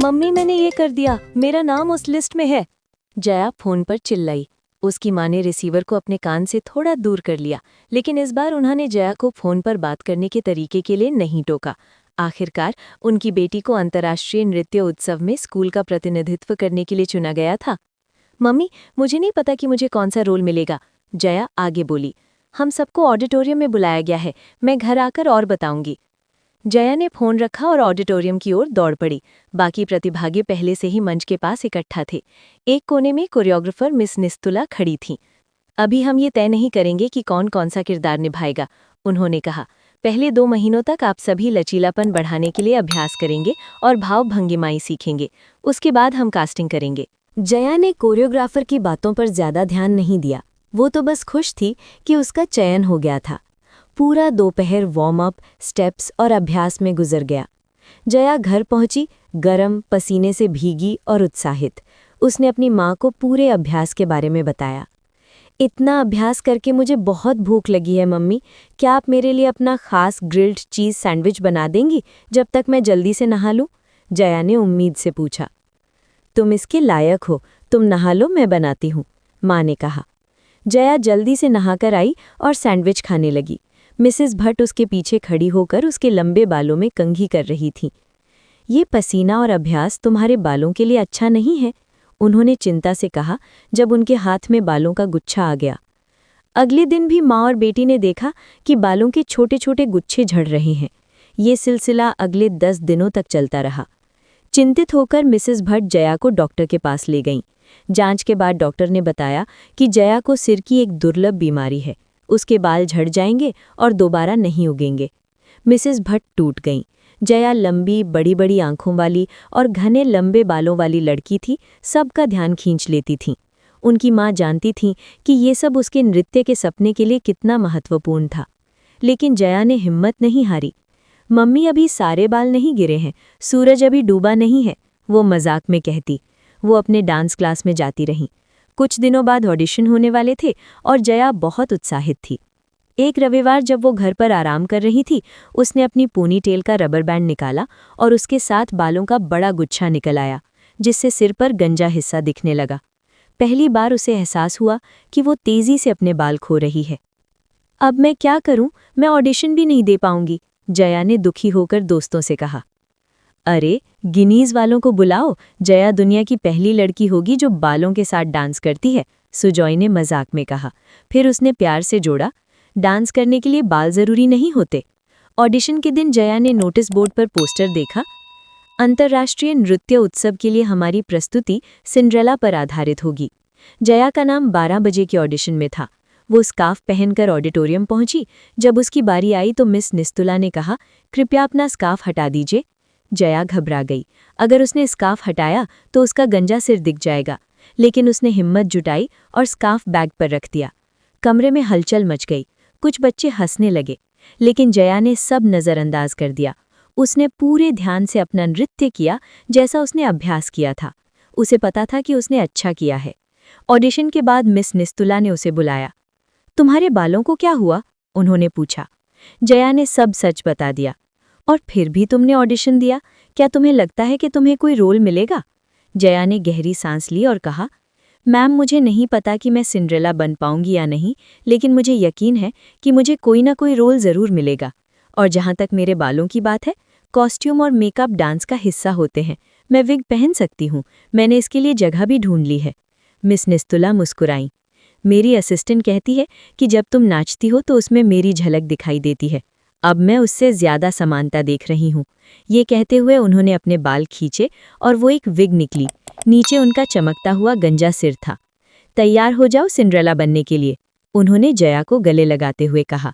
Mummy मैंने ये कर दिया, मेरा नाम उस लिस्ट में है। जया फोन पर चिल्लाई। उसकी माँ ने रिसीवर को अपने कान से थोड़ा दूर कर लिया, लेकिन इस बार उन्होंने जया को फोन पर बात करने के तरीके के लिए नहीं टोका। आखिरकार उनकी बेटी को अंतर्राष्ट्रीय नृत्य उत्सव में स्कूल का प्रतिनिधित्व करने के लिए चुना गया था। मम्मी, मुझे नहीं पता कि मुझे कौन सा रोल मिलेगा, जया आगे बोली। हम सबको ऑडिटोरियम में बुलाया गया है, मैं घर आकर और बताऊंगी। जया ने फोन रखा और ऑडिटोरियम की ओर दौड़ पड़ी। बाकी प्रतिभागी पहले से ही मंच के पास इकट्ठा थे। एक कोने में कोरियोग्राफर मिस निस्तुला खड़ी थीं। अभी हम ये तय नहीं करेंगे कि कौन कौन सा किरदार निभाएगा, उन्होंने कहा। पहले 2 महीनों तक आप सभी लचीलापन बढ़ाने के लिए अभ्यास करेंगे और भाव भंगिमाई सीखेंगे। उसके बाद हम कास्टिंग करेंगे। जया ने कोरियोग्राफर की बातों पर ज्यादा ध्यान नहीं दिया। वो तो बस खुश थी कि उसका चयन हो गया था। पूरा दोपहर वार्म अप, स्टेप्स और अभ्यास में गुजर गया। जया घर पहुंची, गरम, पसीने से भीगी और उत्साहित। उसने अपनी माँ को पूरे अभ्यास के बारे में बताया। इतना अभ्यास करके मुझे बहुत भूख लगी है मम्मी, क्या आप मेरे लिए अपना खास ग्रिल्ड चीज़ सैंडविच बना देंगी जब तक मैं जल्दी से नहा लूँ? जया ने उम्मीद से पूछा। तुम इसके लायक हो, तुम नहा लो, मैं बनाती हूँ, माँ ने कहा। जया जल्दी से नहाकर आई और सैंडविच खाने लगी। मिसेस भट्ट उसके पीछे खड़ी होकर उसके लंबे बालों में कंघी कर रही थीं। ये पसीना और अभ्यास तुम्हारे बालों के लिए अच्छा नहीं है, उन्होंने चिंता से कहा जब उनके हाथ में बालों का गुच्छा आ गया। अगले दिन भी माँ और बेटी ने देखा कि बालों के छोटे छोटे गुच्छे झड़ रहे हैं। ये सिलसिला अगले 10 दिनों तक चलता रहा। चिंतित होकर मिसेस भट्ट जया को डॉक्टर के पास ले गईं। जांच के बाद डॉक्टर ने बताया कि जया को सिर की एक दुर्लभ बीमारी है। उसके बाल झड़ जाएंगे और दोबारा नहीं उगेंगे। मिसेस भट्ट टूट गईं। जया लंबी, बड़ी बड़ी आंखों वाली और घने लंबे बालों वाली लड़की थी, सबका ध्यान खींच लेती थीं। उनकी माँ जानती थीं कि ये सब उसके नृत्य के सपने के लिए कितना महत्वपूर्ण था। लेकिन जया ने हिम्मत नहीं हारी। मम्मी, अभी सारे बाल नहीं गिरे हैं, सूरज अभी डूबा नहीं है, वो मजाक में कहती। वो अपने डांस क्लास में जाती रहीं। कुछ दिनों बाद ऑडिशन होने वाले थे और जया बहुत उत्साहित थी। एक रविवार जब वो घर पर आराम कर रही थी, उसने अपनी पोनीटेल का रबर बैंड निकाला और उसके साथ बालों का बड़ा गुच्छा निकल आया, जिससे सिर पर गंजा हिस्सा दिखने लगा। पहली बार उसे एहसास हुआ कि वो तेजी से अपने बाल खो रही है। अब मैं क्या करूं, मैं ऑडिशन भी नहीं दे पाऊंगी, जया ने दुखी होकर दोस्तों से कहा। अरे, गिनीज वालों को बुलाओ, जया दुनिया की पहली लड़की होगी जो बालों के साथ डांस करती है, सुजॉय ने मजाक में कहा। फिर उसने प्यार से जोड़ा, डांस करने के लिए बाल जरूरी नहीं होते। ऑडिशन के दिन जया ने नोटिस बोर्ड पर पोस्टर देखा। अंतर्राष्ट्रीय नृत्य उत्सव के लिए हमारी प्रस्तुति सिंड्रेला पर आधारित होगी। जया का नाम 12 बजे के ऑडिशन में था। वो स्कार्फ पहनकर ऑडिटोरियम पहुंची। जब उसकी बारी आई तो मिस निस्तुला ने कहा, कृपया अपना स्कार्फ हटा दीजिए। जया घबरा गई। अगर उसने स्कार्फ हटाया तो उसका गंजा सिर दिख जाएगा, लेकिन उसने हिम्मत जुटाई और स्कार्फ बैग पर रख दिया। कमरे में हलचल मच गई। कुछ बच्चे हंसने लगे, लेकिन जया ने सब नज़रअंदाज कर दिया। उसने पूरे ध्यान से अपना नृत्य किया जैसा उसने अभ्यास किया था। उसे पता था कि उसने अच्छा किया है। ऑडिशन के बाद मिस निस्तुला ने उसे बुलाया। तुम्हारे बालों को क्या हुआ, उन्होंने पूछा। जया ने सब सच बता दिया। और फिर भी तुमने ऑडिशन दिया, क्या तुम्हें लगता है कि तुम्हें कोई रोल मिलेगा? जया ने गहरी सांस ली और कहा, मैम, मुझे नहीं पता कि मैं सिंड्रेला बन पाऊंगी या नहीं, लेकिन मुझे यकीन है कि मुझे कोई ना कोई रोल ज़रूर मिलेगा। और जहाँ तक मेरे बालों की बात है, कॉस्ट्यूम और मेकअप डांस का हिस्सा होते हैं। मैं विग पहन सकती हूँ, मैंने इसके लिए जगह भी ढूंढ ली है। मिस निस्तुला मुस्कुराईं। मेरी असिस्टेंट कहती है कि जब तुम नाचती हो तो उसमें मेरी झलक दिखाई देती है। अब मैं उससे ज़्यादा समानता देख रही हूँ। ये कहते हुए उन्होंने अपने बाल खींचे और वो एक विग निकली। नीचे उनका चमकता हुआ गंजा सिर था। तैयार हो जाओ सिंड्रेला बनने के लिए, उन्होंने जया को गले लगाते हुए कहा।